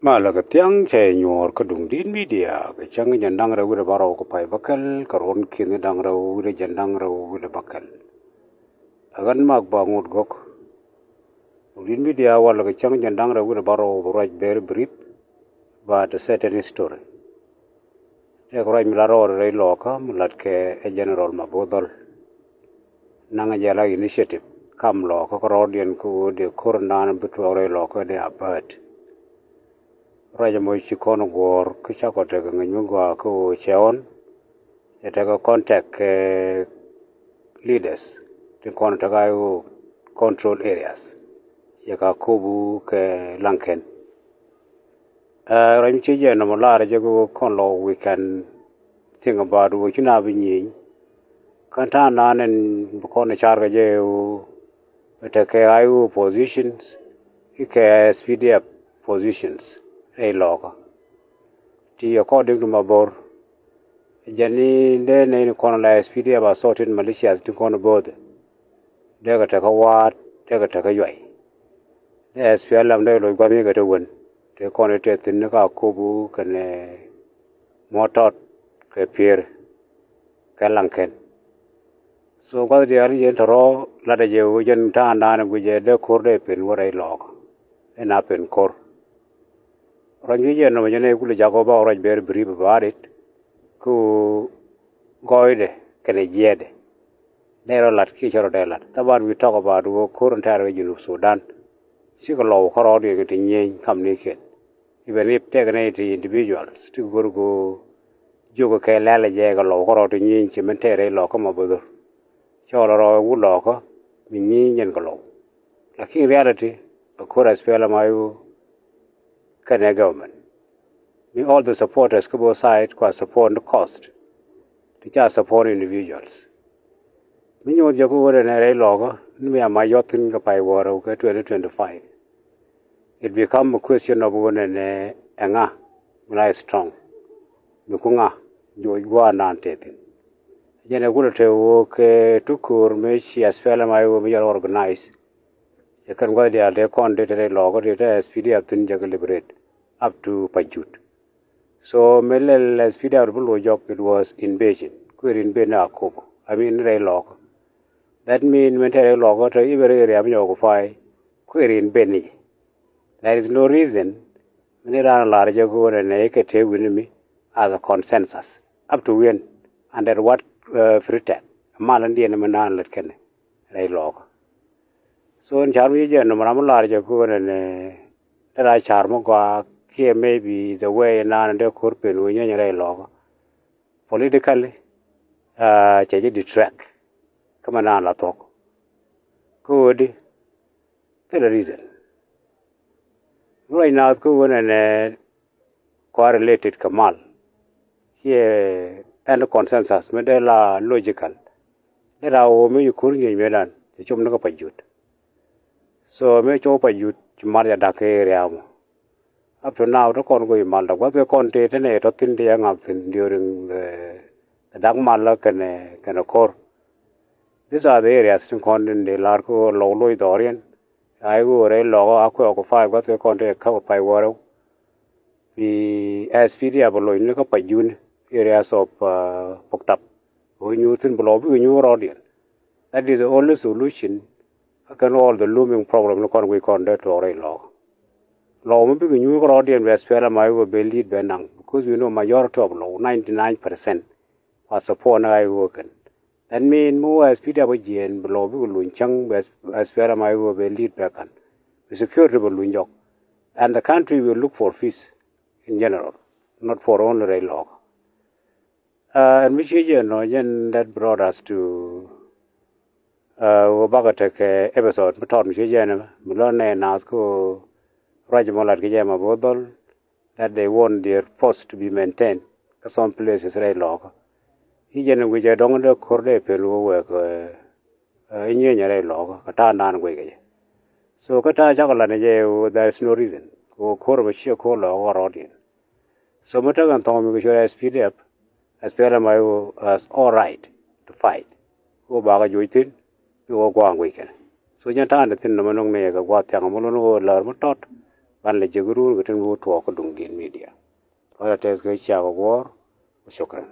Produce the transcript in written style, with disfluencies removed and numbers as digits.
Malagatiang che nyor kadung din media ke chang jandang rawu de baro ko pai bakal karon kin dang rawu de jandang rawu de bakal agan mak bangut gok din media wala ke chang jandang rawu de baro raj ber brief ba the certain story e ko raj milaro re loka mulat ke general mabodol nanga jala initiative kam loka ko rodien ko de kornan bitwa re loka de abad Raja mo chikono gor kichako tega nganyugwa ko cheon etega contact leaders to contact control areas yaka kubu ke lanken rajm chije no molara jego konlo we can think about what you na binyi kanta nanen bukone charga je eteke ayu positions ike SPDF positions loka ti according to mabor jani de ne kono la SPD about sorted militias to kono board de ga ta wat de ga ta yoy de SPLM de lo gwa mi ga to won de kono te tin ka ko bu kane motot ke pier kalanken so ga de ari je toro la de je jen ta na gu je de kor de pen wore loka ena pen kor Rangiye no jene kule jagoba oraj ber brief about it ku goide kene jede nero lat ki charo de lat taban we talk about wo current area in Sudan sigolo khoro de ke tinye kamni ken even if take an individuals to go jogo ke lele je galo khoro to nyin chimentere lo ko mabodo choro ro wu lo ko minyi nyen galo lakini reality akora spela mayu Kenya government. All the supporters go both sides support the cost. To just support individuals. When you go over an area logo, we are my yacht in the Pai War 2025. It become a question of one and anga, when I strong. Nukunga, you go on taking. Then I go to work to cure me, she has fell my way organized. You can go there, they can't date a log or SPD up to liberate up to Pajut. So, Melel SPD job it was invasion, queer in Bena Kobo. I mean, Ray log. That means when a log or every area of Yogofy, queer in Benny. There is no reason when they are larger go and naked with me as a consensus. Up to when, under what free time, Malandi and Manan let can Ray log. So in Charmi no Maramalari go and that I charmo here maybe the way nan de corpin when you log. Politically, change the track. Come on, la talk. Good. Tell the reason. Right now, go and correlated Kamal. Here and consensus, medela logical. There are many Kurni Medan, the Chumnaka Pajut. So me chopa you Maria Dake area. Up to now, the Congo Malda was the content and a totin the young during the Dag Malak and a core. These are the areas in content the Larco, Lolo, Dorian. I go rail logo aqua 5 was the content cover by water. The SPD below in Pajun areas of poked up. When you think below your audience. That is the only solution. Can all the looming problem we conduct or a law. Law may be new audience where spell my will be lead benang because you know majority of law 99% are support I working. That mean more as Peter and below will chung as spell my will be lead back on. The security will win job. And the country will look for peace in general, not for only a law. And which you know that brought us to Bagatech episode, but on Shijana, Mulone Nasko, Rajamola Gijama Bodol, that they want their post to be maintained, some places right log. Hijan which I don't know Corde Pelu work in your log, a tan wig. So Kata Jagalan, there is no reason, go Corvachia Cola or audience. So Mutagan Tommy, which are SPD up, as Pelamayo as all right to fight. Go Bagajuitin. You go on weekend. So you turn the thing no nega what young Molono learn tot ban le jeguru gutin bu to ko dungin media wala tes ga cha go shukran